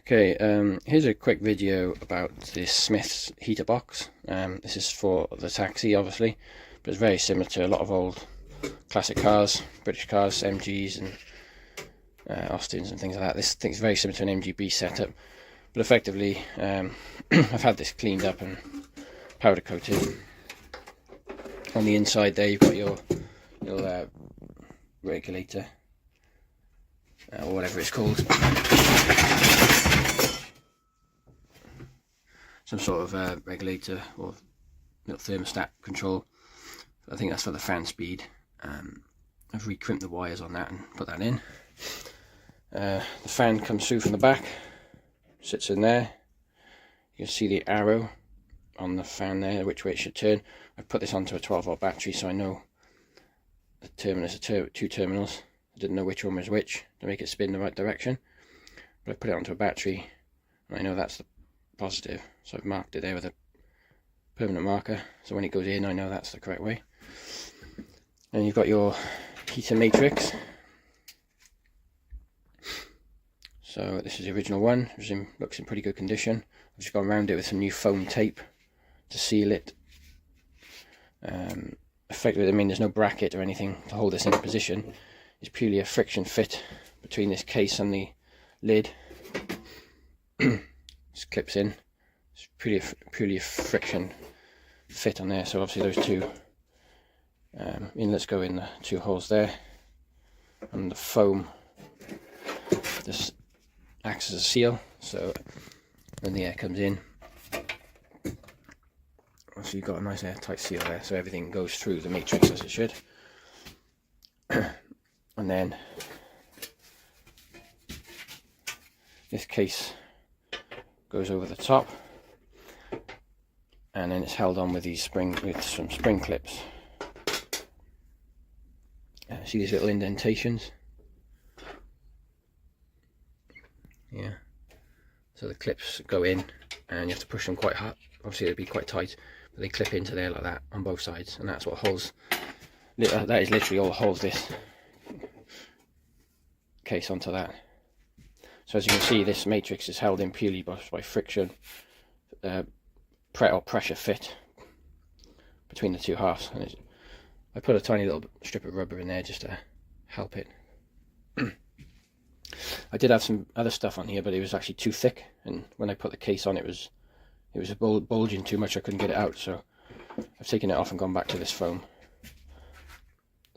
Okay, here's a quick video about this Smith's heater box. This is for the taxi, obviously, but it's very similar to a lot of old classic cars, British cars, MGs and Austins and things like that. This thing's very similar to an MGB setup, but effectively I've had this cleaned up and powder coated. On the inside there you've got your little regulator, or whatever it's called. Some sort of regulator or little thermostat control. I think that's for the fan speed. I've re-crimped the wires on that and put that in. The fan comes through from the back, sits in there. You can see the arrow on the fan there, which way it should turn. I've put this onto a 12-volt battery so I know the terminals are two terminals. I didn't know which one was which to make it spin the right direction, but I put it onto a battery and I know that's the positive, so I've marked it there with a permanent marker, so when it goes in I know that's the correct way. And you've got your heater matrix. So this is the original one, looks in pretty good condition. I've just gone around it with some new foam tape to seal it. Effectively, I mean, there's no bracket or anything to hold this in position. It's purely a friction fit between this case and the lid. Just clips in. It's purely a friction fit on there. So obviously those two inlets go in the two holes there, and the foam this acts as a seal. So when the air comes in, so you've got a nice airtight seal there, so everything goes through the matrix as it should. And then this case goes over the top, and then it's held on with some spring clips. See these little indentations? Yeah. So the clips go in, and you have to push them quite hard. Obviously it'll be quite tight, but they clip into there like that on both sides, and that's what holds. That is literally all that holds this case onto that. So as you can see, this matrix is held in purely by friction, pressure fit between the two halves. And I put a tiny little strip of rubber in there just to help it. I did have some other stuff on here, but it was actually too thick, and when I put the case on, it was bulging too much. I couldn't get it out, so I've taken it off and gone back to this foam.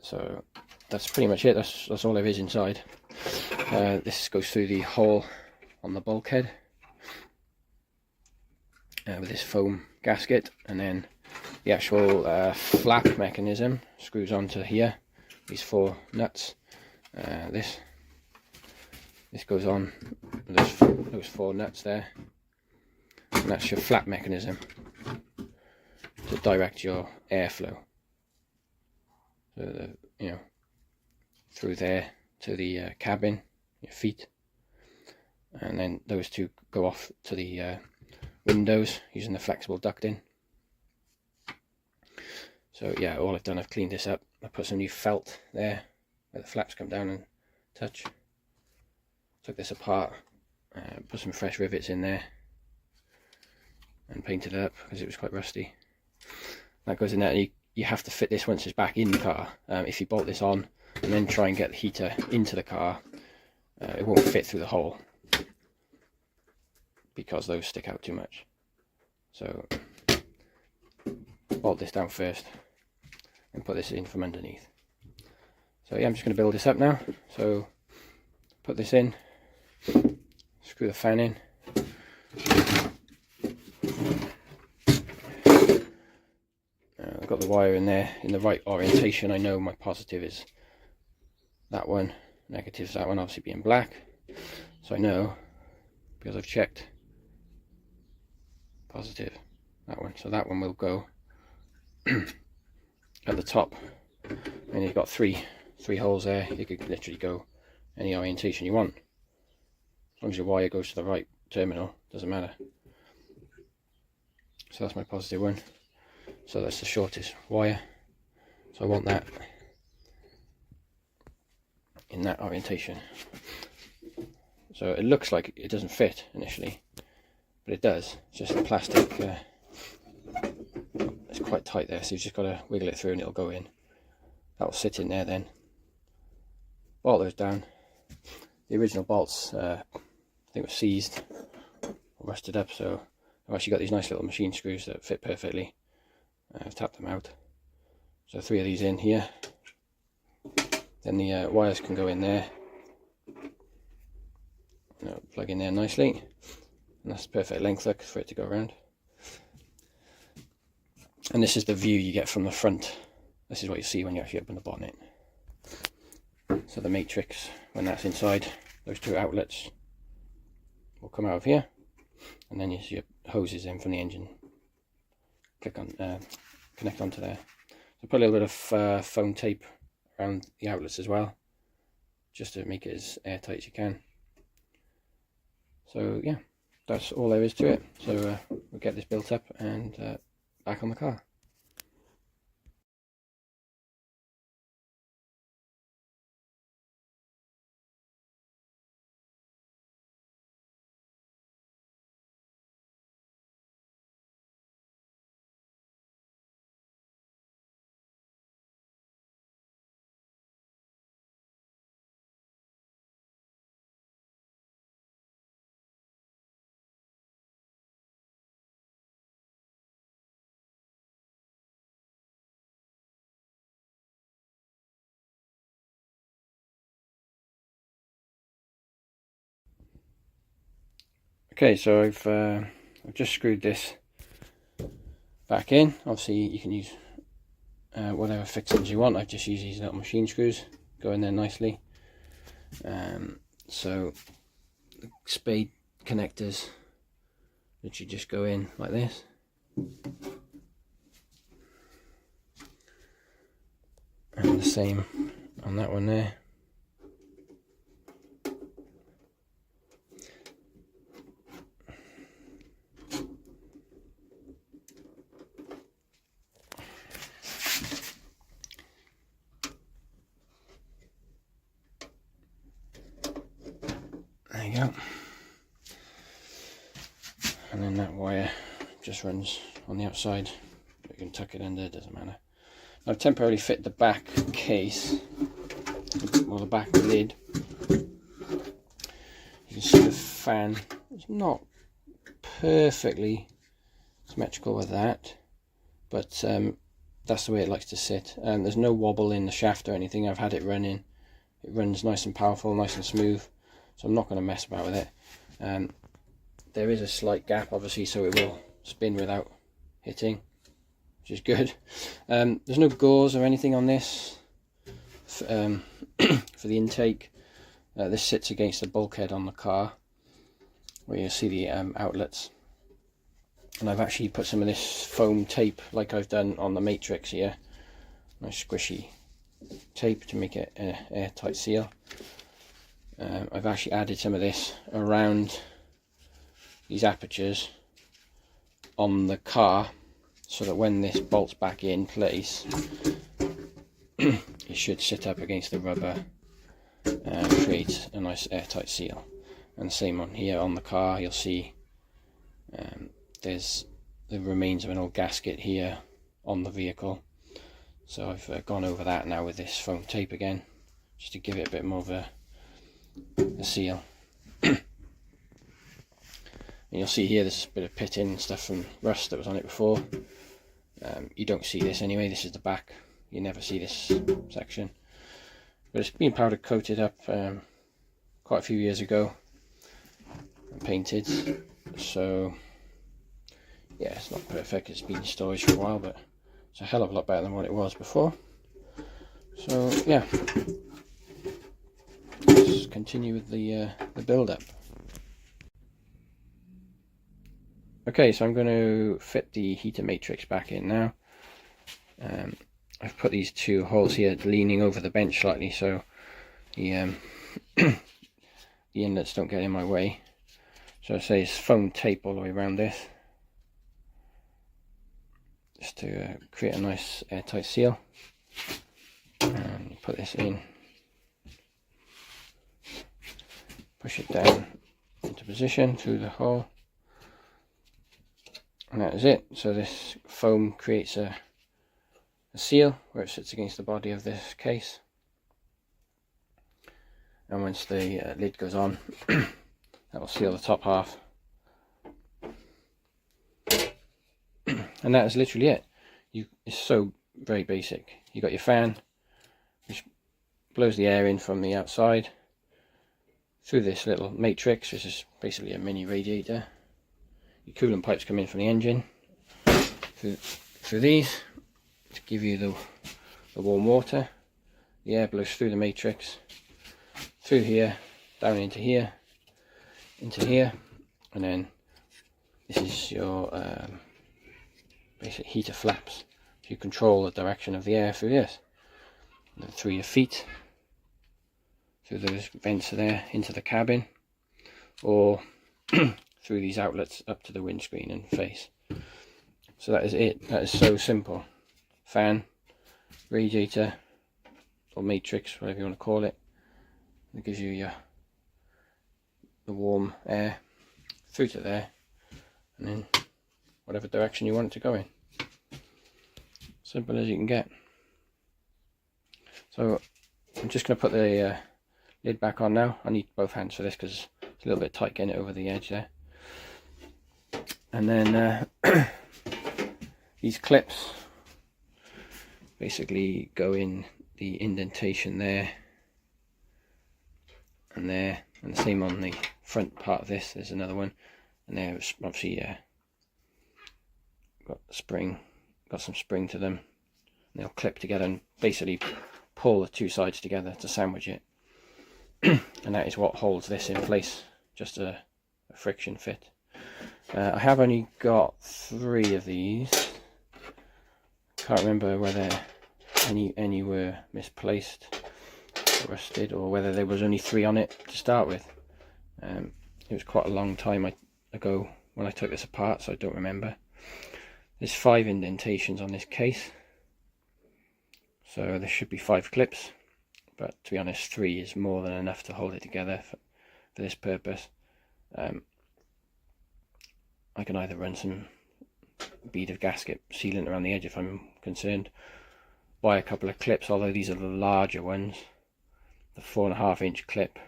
So that's pretty much it. That's all there is inside. This goes through the hole on the bulkhead with this foam gasket, and then the actual flap mechanism screws onto here. These four nuts. This goes on. Those four nuts there, and that's your flap mechanism to direct your airflow. So through there to the cabin, your feet, and then those two go off to the windows using the flexible ducting. So yeah, all I've done, I've cleaned this up. I put some new felt there where the flaps come down and touch. Took this apart, put some fresh rivets in there and painted it up because it was quite rusty. That goes in there. You have to fit this once it's back in the car. If you bolt this on and then try and get the heater into the car, it won't fit through the hole because those stick out too much. So bolt this down first and put this in from underneath. So yeah, I'm just going to build this up now. So put this in, screw the fan in. I've got the wire in there in the right orientation. I know my positive is that one, negative is that one, obviously being black. So I know, because I've checked, positive, that one. So that one will go at the top, and you've got three holes there. You could literally go any orientation you want, as long as your wire goes to the right terminal, doesn't matter. So that's my positive one. So that's the shortest wire, so I want that in that orientation. So it looks like it doesn't fit initially, but it does. It's just the plastic, it's quite tight there, so you've just got to wiggle it through and it'll go in. That'll sit in there then. Bolt those down. The original bolts, I think, were seized or rusted up, so I've actually got these nice little machine screws that fit perfectly. I've tapped them out. So 3 of these in here. Then the wires can go in there. Plug in there nicely. And that's the perfect length for it to go around. And this is the view you get from the front. This is what you see when you actually open the bonnet. So the matrix, when that's inside, those 2 outlets will come out of here, and then you see your hoses in from the engine. Click on, connect onto there. So put a little bit of foam tape around the outlets as well, just to make it as airtight as you can. So yeah, that's all there is to it. So we'll get this built up and back on the car. Okay, so I've just screwed this back in. Obviously you can use whatever fixings you want. I've just used these little machine screws, go in there nicely. So the spade connectors literally just go in like this. And the same on that one there. There you go. And then that wire just runs on the outside. You can tuck it under, it doesn't matter. I've temporarily fit the back case, or the back lid. You can see the fan. It's not perfectly symmetrical with that, but that's the way it likes to sit. There's no wobble in the shaft or anything. I've had it running. It runs nice and powerful, nice and smooth, so I'm not going to mess about with it. There is a slight gap, obviously, so it will spin without hitting, which is good. There's no gauze or anything on this for the intake. This sits against the bulkhead on the car, where you see the outlets. And I've actually put some of this foam tape, like I've done on the Matrix here, nice squishy tape to make it an airtight seal. I've actually added some of this around these apertures on the car, so that when this bolts back in place, it should sit up against the rubber and create a nice airtight seal. And same on here on the car, you'll see there's the remains of an old gasket here on the vehicle, so I've gone over that now with this foam tape again, just to give it a bit more of a seal. And you'll see here there's a bit of pitting and stuff from rust that was on it before. You don't see this anyway, this is the back, you never see this section, but it's been powder coated up quite a few years ago and painted, so yeah, it's not perfect, it's been in storage for a while, but it's a hell of a lot better than what it was before. So yeah, let's continue with the build up. Okay, so I'm going to fit the heater matrix back in now. I've put these 2 holes here leaning over the bench slightly, so the the inlets don't get in my way. So I say it's foam tape all the way around this, just to create a nice airtight seal. And put this in, push it down into position through the hole, and that is it. So this foam creates a seal where it sits against the body of this case, and once the lid goes on, that will seal the top half. And that is literally it. It's so very basic. You got your fan, which blows the air in from the outside through this little matrix, which is basically a mini radiator. Your coolant pipes come in from the engine through these to give you the warm water. The air blows through the matrix, through here, down into here, and then this is your basic heater flaps. So you control the direction of the air through this, and then through your feet, through those vents there into the cabin, or through these outlets up to the windscreen and face. So that is it. That is so simple. Fan, radiator, or matrix, whatever you want to call it. It gives you the warm air through to there, and then whatever direction you want it to go in. Simple as you can get. So I'm just going to put the lid back on now. I need both hands for this because it's a little bit tight getting it over the edge there. And then these clips basically go in the indentation there and there, and the same on the front part of this. There's another one, and there's obviously got some spring to them, and they'll clip together and basically pull the two sides together to sandwich it. And that is what holds this in place, just a friction fit. I have only got 3 of these. Can't remember whether any were misplaced, rusted, or whether there was only 3 on it to start with. It was quite a long time ago when I took this apart, so I don't remember. There's 5 indentations on this case, so there should be 5 clips, but to be honest, 3 is more than enough to hold it together for this purpose. I can either run some bead of gasket sealant around the edge if I'm concerned, buy a couple of clips, although these are the larger ones, the 4.5 inch clip,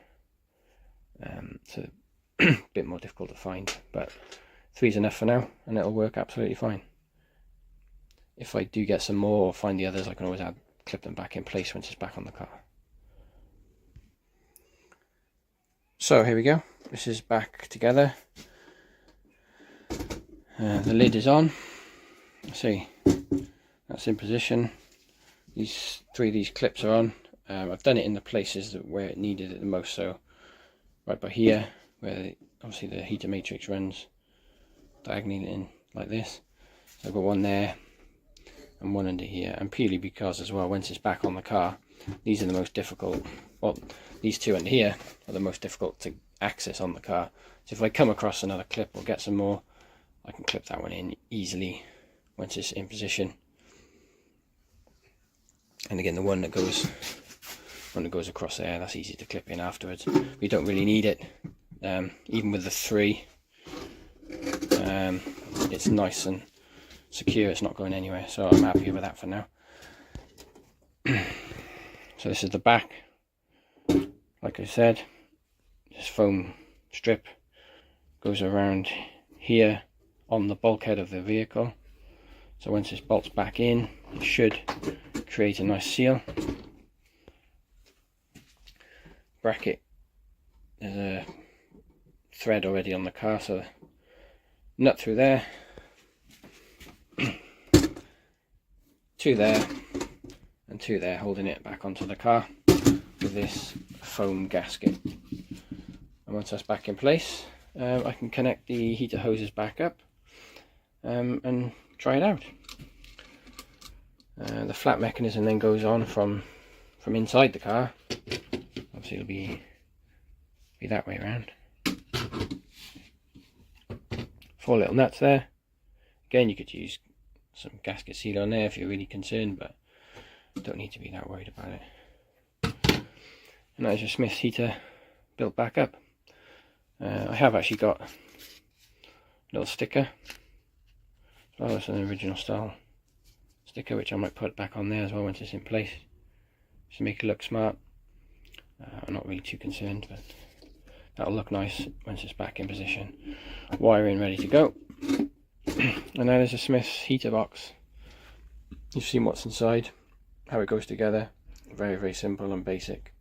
so a bit more difficult to find, but 3 is enough for now, and it'll work absolutely fine. If I do get some more or find the others, I can always clip them back in place once it's back on the car. So here we go, this is back together. The lid is on. See, that's in position. These 3 of these clips are on. I've done it in the places where it needed it the most, so right by here, where obviously the heater matrix runs diagonally in like this. So I've got one there and one under here, and purely because as well, once it's back on the car, these are the most difficult, well, these 2 under here are the most difficult to access on the car. So if I come across another clip or get some more, I can clip that one in easily once it's in position. And again, the one that goes across there, that's easy to clip in afterwards. We don't really need it. Even with the 3, it's nice and secure, it's not going anywhere, so I'm happy with that for now. So this is the back. Like I said, this foam strip goes around here on the bulkhead of the vehicle, so once this bolts back in, it should create a nice seal. Bracket, there's a thread already on the car, so nut through there, 2 there and 2 there, holding it back onto the car with this foam gasket. And once that's back in place, I can connect the heater hoses back up and try it out. The flap mechanism then goes on from inside the car. Obviously it'll be that way around. 4 little nuts there. Again, you could use some gasket seal on there if you're really concerned, but don't need to be that worried about it. And that is your Smith's heater built back up. I have actually got a little sticker. Well, it's an original style sticker, which I might put back on there as well once it's in place, just to make it look smart. I'm not really too concerned, but that'll look nice once it's back in position. Wiring ready to go. And now there's a Smith's heater box. You've seen what's inside, how it goes together. Very, very simple and basic.